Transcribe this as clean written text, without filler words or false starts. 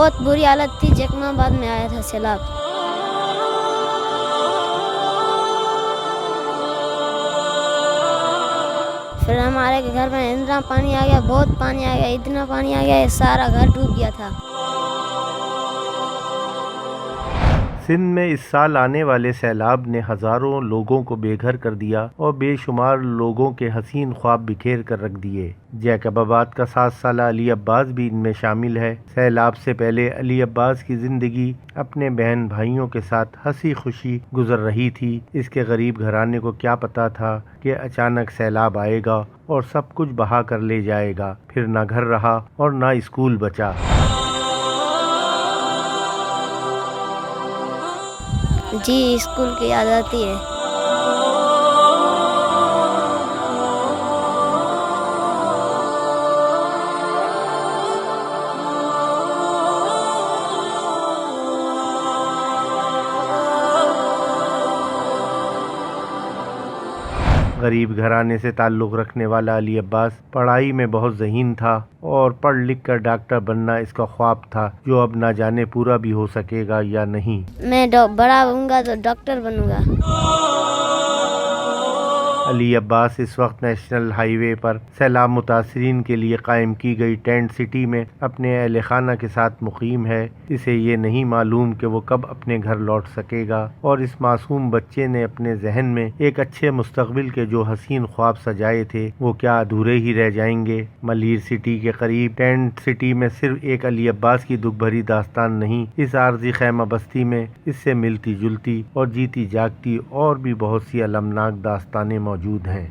بہت بری حالت تھی. جیکما آباد میں آیا تھا سیلاب. پھر ہمارے گھر میں اتنا پانی آ گیا, بہت پانی آ گیا, اتنا پانی آ گیا سارا گھر ڈوب گیا تھا. سندھ میں اس سال آنے والے سیلاب نے ہزاروں لوگوں کو بے گھر کر دیا اور بے شمار لوگوں کے حسین خواب بکھیر کر رکھ دیے. جیکب آباد کا 7 سالہ علی عباس بھی ان میں شامل ہے. سیلاب سے پہلے علی عباس کی زندگی اپنے بہن بھائیوں کے ساتھ ہنسی خوشی گزر رہی تھی. اس کے غریب گھرانے کو کیا پتا تھا کہ اچانک سیلاب آئے گا اور سب کچھ بہا کر لے جائے گا. پھر نہ گھر رہا اور نہ اسکول بچا. جی اسکول کی یاد آتی ہے. غریب گھرانے سے تعلق رکھنے والا علی عباس پڑھائی میں بہت ذہین تھا اور پڑھ لکھ کر ڈاکٹر بننا اس کا خواب تھا, جو اب نہ جانے پورا بھی ہو سکے گا یا نہیں. میں بڑا ہوں گا تو ڈاکٹر بنوں گا. علی عباس اس وقت نیشنل ہائی وے پر سیلاب متاثرین کے لیے قائم کی گئی ٹینٹ سٹی میں اپنے اہل خانہ کے ساتھ مقیم ہے. اسے یہ نہیں معلوم کہ وہ کب اپنے گھر لوٹ سکے گا, اور اس معصوم بچے نے اپنے ذہن میں ایک اچھے مستقبل کے جو حسین خواب سجائے تھے وہ کیا ادھورے ہی رہ جائیں گے. ملیر سٹی کے قریب ٹینٹ سٹی میں صرف ایک علی عباس کی دکھ بھری داستان نہیں, اس عارضی خیمہ بستی میں اس سے ملتی جلتی اور جیتی جاگتی اور بھی بہت سی المناک داستانیں موجود ہیں.